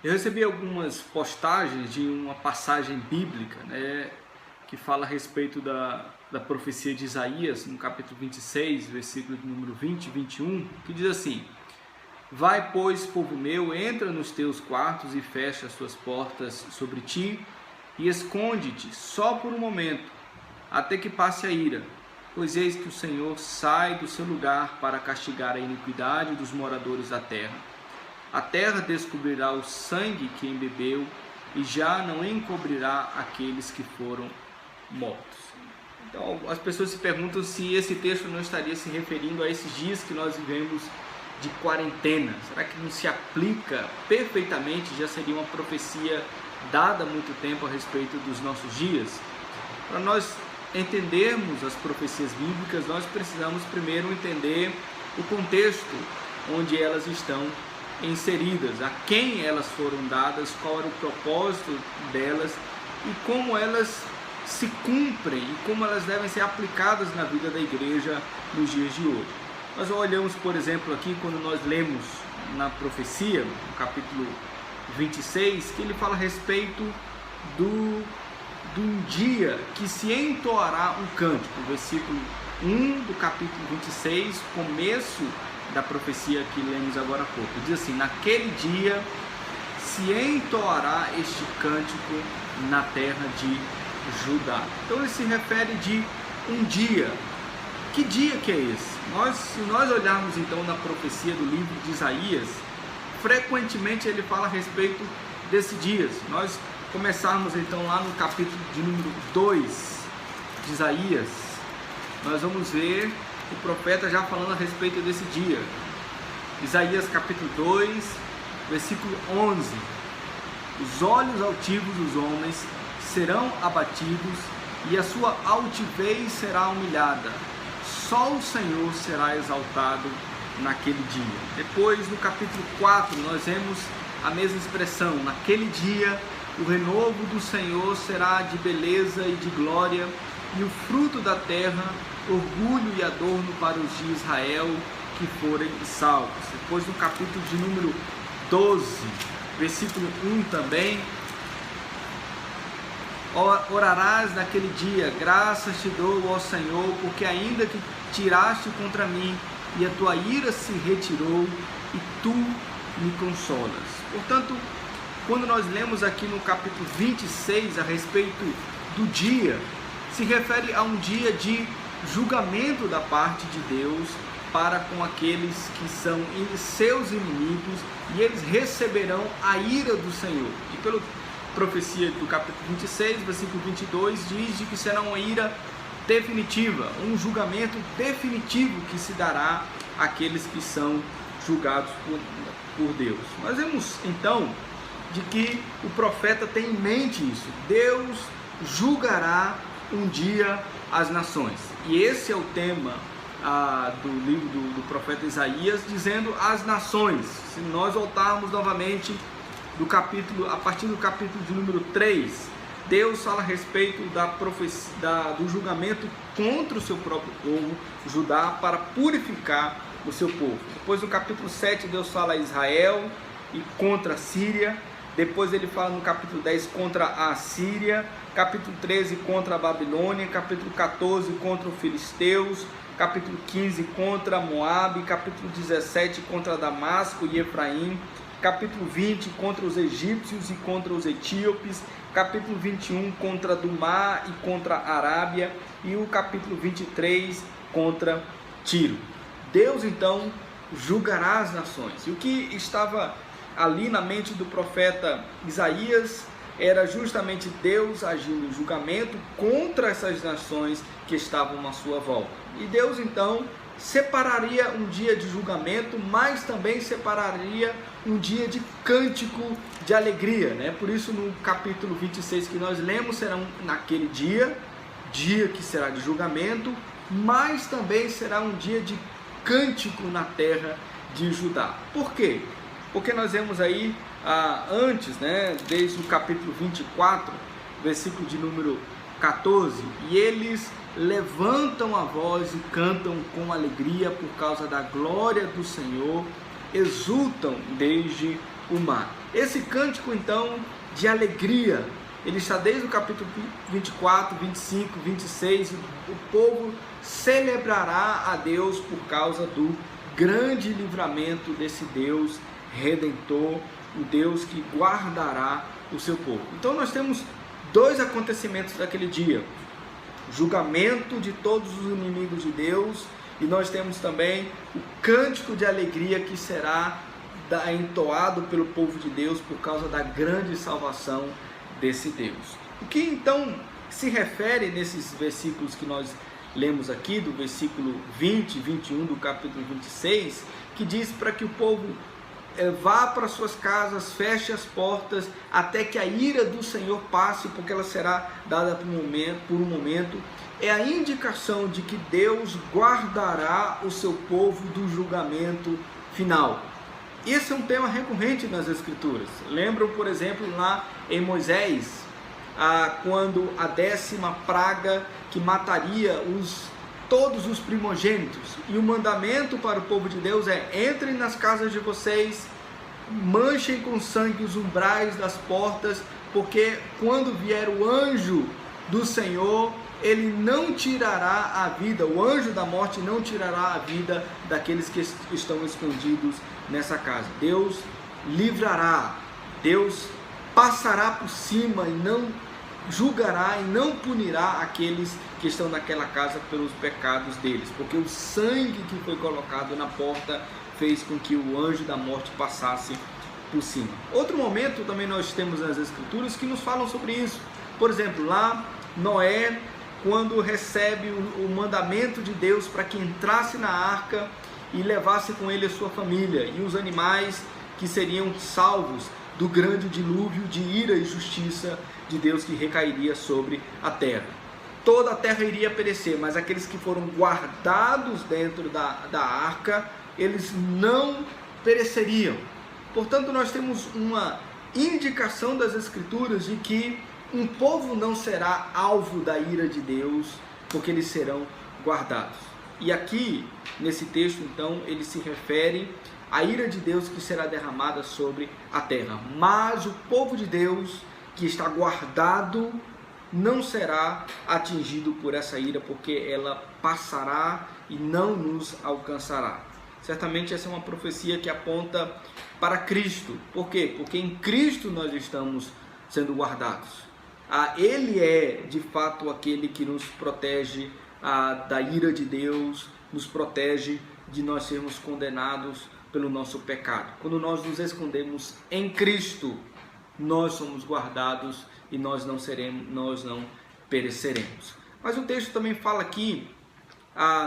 Eu recebi algumas postagens de uma passagem bíblica, né, que fala a respeito da profecia de Isaías, no capítulo 26, versículo de número 20 e 21, que diz assim: Vai, pois, povo meu, entra nos teus quartos e fecha as suas portas sobre ti, e esconde-te só por um momento, até que passe a ira. Pois eis que o Senhor sai do seu lugar para castigar a iniquidade dos moradores da terra. A terra descobrirá o sangue que embebeu e já não encobrirá aqueles que foram mortos. Então, as pessoas se perguntam se esse texto não estaria se referindo a esses dias que nós vivemos de quarentena. Será que não se aplica perfeitamente? Já seria uma profecia dada há muito tempo a respeito dos nossos dias? Para nós entendermos as profecias bíblicas, nós precisamos primeiro entender o contexto onde elas estão inseridas, a quem elas foram dadas, qual era o propósito delas e como elas se cumprem e como elas devem ser aplicadas na vida da igreja nos dias de hoje. Nós olhamos, por exemplo, aqui quando nós lemos na profecia, no capítulo 26, que ele fala a respeito do dia que se entoará um cântico, versículo 1 do capítulo 26, começo da profecia que lemos agora há pouco. Diz assim: naquele dia se entoará este cântico na terra de Judá. Então ele se refere de um dia. Que dia que é esse? Se nós olharmos então na profecia do livro de Isaías, frequentemente ele fala a respeito desse dia. Se nós começarmos então lá no capítulo de número 2 de Isaías, nós vamos ver o profeta já falando a respeito desse dia. Isaías capítulo 2, versículo 11: Os olhos altivos dos homens serão abatidos e a sua altivez será humilhada. Só o Senhor será exaltado naquele dia. Depois, no capítulo 4, nós vemos a mesma expressão: naquele dia o renovo do Senhor será de beleza e de glória, e o fruto da terra, orgulho e adorno para os de Israel que forem salvos. Depois, no capítulo de número 12, versículo 1 também: Orarás naquele dia, graças te dou, ó Senhor, porque ainda que tiraste contra mim, e a tua ira se retirou, e tu me consolas. Portanto, quando nós lemos aqui no capítulo 26 a respeito do dia, se refere a um dia de julgamento da parte de Deus para com aqueles que são seus inimigos, e eles receberão a ira do Senhor. E pela profecia do capítulo 26, versículo 22, diz de que será uma ira definitiva, um julgamento definitivo que se dará àqueles que são julgados por Deus. Nós vemos então de que o profeta tem em mente isso: Deus julgará um dia as nações. E esse é o tema do livro do profeta Isaías, dizendo as nações. Se nós voltarmos novamente a partir do capítulo de número 3, Deus fala a respeito do julgamento contra o seu próprio povo, Judá, para purificar o seu povo. Depois, no capítulo 7, Deus fala a Israel e contra a Síria. Depois ele fala no capítulo 10 contra a Síria, capítulo 13 contra a Babilônia, capítulo 14 contra os filisteus, capítulo 15 contra Moabe, capítulo 17 contra Damasco e Efraim, capítulo 20 contra os egípcios e contra os etíopes, capítulo 21 contra Dumá e contra a Arábia, e o capítulo 23 contra Tiro. Deus então julgará as nações. E o que estava ali na mente do profeta Isaías era justamente Deus agindo em julgamento contra essas nações que estavam à sua volta. E Deus então separaria um dia de julgamento, mas também separaria um dia de cântico de alegria, né? Por isso, no capítulo 26 que nós lemos, será naquele dia que será de julgamento, mas também será um dia de cântico na terra de Judá. Por quê? Porque nós vemos aí antes, né, desde o capítulo 24, versículo de número 14, e eles levantam a voz e cantam com alegria por causa da glória do Senhor, exultam desde o mar. Esse cântico, então, de alegria, ele está desde o capítulo 24, 25, 26, o povo celebrará a Deus por causa do grande livramento desse Deus redentor, o Deus que guardará o seu povo. Então nós temos dois acontecimentos daquele dia: julgamento de todos os inimigos de Deus, e nós temos também o cântico de alegria que será entoado pelo povo de Deus por causa da grande salvação desse Deus. O que então se refere nesses versículos que nós lemos aqui, do versículo 20 e 21 do capítulo 26, que diz para que o povo vá para suas casas, feche as portas, até que a ira do Senhor passe, porque ela será dada por um momento, é a indicação de que Deus guardará o seu povo do julgamento final. Esse é um tema recorrente nas Escrituras. Lembram, por exemplo, lá em Moisés, quando a 10ª praga que mataria todos os primogênitos, e o mandamento para o povo de Deus é: entrem nas casas de vocês, manchem com sangue os umbrais das portas, porque quando vier o anjo do Senhor, ele não tirará a vida, o anjo da morte não tirará a vida daqueles que estão escondidos nessa casa. Deus livrará, Deus passará por cima e não julgará e não punirá aqueles que estão naquela casa pelos pecados deles, porque o sangue que foi colocado na porta fez com que o anjo da morte passasse por cima. Outro momento também nós temos nas Escrituras que nos falam sobre isso. Por exemplo, lá Noé, quando recebe o mandamento de Deus para que entrasse na arca e levasse com ele a sua família e os animais que seriam salvos do grande dilúvio de ira e justiça de Deus que recairia sobre a terra. Toda a terra iria perecer, mas aqueles que foram guardados dentro da arca, eles não pereceriam. Portanto, nós temos uma indicação das Escrituras de que um povo não será alvo da ira de Deus, porque eles serão guardados. E aqui, nesse texto, então, ele se refere à ira de Deus que será derramada sobre a terra. Mas o povo de Deus, que está guardado, não será atingido por essa ira, porque ela passará e não nos alcançará. Certamente essa é uma profecia que aponta para Cristo. Por quê? Porque em Cristo nós estamos sendo guardados. Ele é de fato aquele que nos protege da ira de Deus, nos protege de nós sermos condenados pelo nosso pecado. Quando nós nos escondemos em Cristo, nós somos guardados e nós não pereceremos. Mas o texto também fala aqui,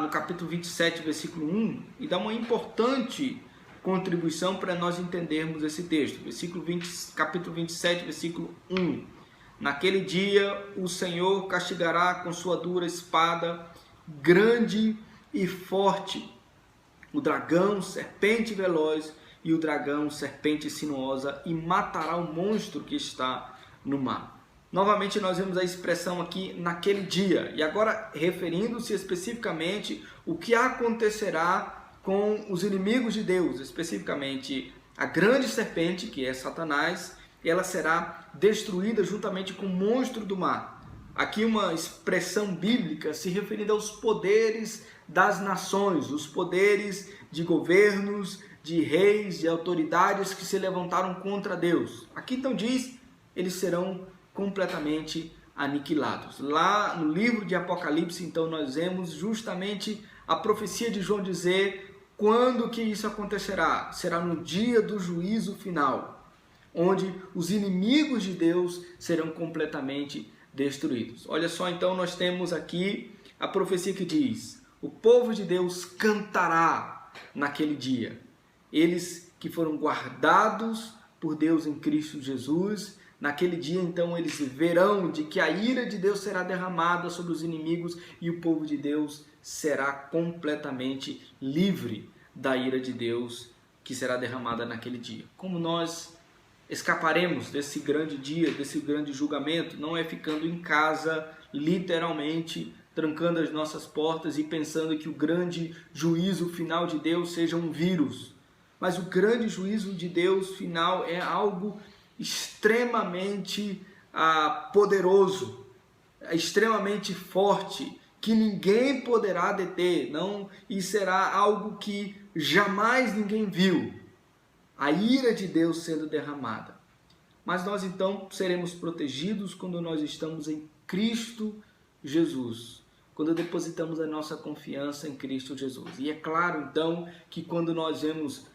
no capítulo 27, versículo 1, e dá uma importante contribuição para nós entendermos esse texto. Capítulo 27, versículo 1. Naquele dia o Senhor castigará com sua dura espada, grande e forte, o dragão, serpente veloz, e o dragão, serpente sinuosa, e matará o monstro que está no mar. Novamente nós vemos a expressão aqui, naquele dia, e agora referindo-se especificamente o que acontecerá com os inimigos de Deus, especificamente a grande serpente, que é Satanás, ela será destruída juntamente com o monstro do mar. Aqui uma expressão bíblica se referindo aos poderes das nações, os poderes de governos, de reis, de autoridades que se levantaram contra Deus. Aqui então diz, eles serão completamente aniquilados. Lá no livro de Apocalipse, então, nós vemos justamente a profecia de João dizer quando que isso acontecerá. Será no dia do juízo final, onde os inimigos de Deus serão completamente destruídos. Olha só, então, nós temos aqui a profecia que diz: o povo de Deus cantará naquele dia. Eles que foram guardados por Deus em Cristo Jesus, naquele dia, então, eles verão de que a ira de Deus será derramada sobre os inimigos e o povo de Deus será completamente livre da ira de Deus que será derramada naquele dia. Como nós escaparemos desse grande dia, desse grande julgamento? Não é ficando em casa, literalmente, trancando as nossas portas e pensando que o grande juízo final de Deus seja um vírus. mas o grande juízo de Deus final é algo extremamente poderoso, extremamente forte, que ninguém poderá deter, não, e será algo que jamais ninguém viu, a ira de Deus sendo derramada. Mas nós então seremos protegidos quando nós estamos em Cristo Jesus, quando depositamos a nossa confiança em Cristo Jesus. E é claro então que quando nós vemos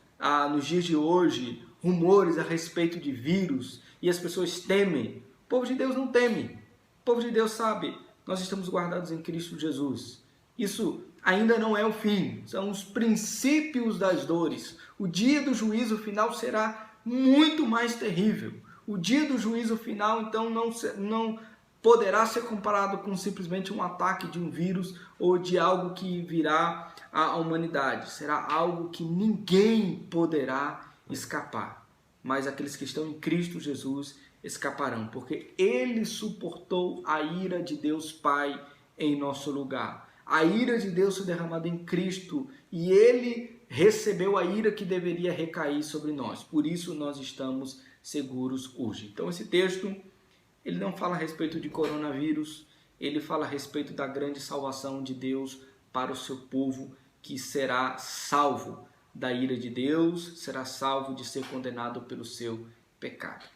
nos dias de hoje rumores a respeito de vírus e as pessoas temem, o povo de Deus não teme, o povo de Deus sabe, nós estamos guardados em Cristo Jesus. Isso ainda não é o fim, são os princípios das dores. O dia do juízo final será muito mais terrível. O dia do juízo final, então, não poderá ser comparado com simplesmente um ataque de um vírus ou de algo que virá à humanidade. Será algo que ninguém poderá escapar. Mas aqueles que estão em Cristo Jesus escaparão, porque Ele suportou a ira de Deus Pai em nosso lugar. A ira de Deus foi derramada em Cristo e Ele recebeu a ira que deveria recair sobre nós. Por isso nós estamos seguros hoje. Então esse texto, ele não fala a respeito de coronavírus, ele fala a respeito da grande salvação de Deus para o seu povo, que será salvo da ira de Deus, será salvo de ser condenado pelo seu pecado.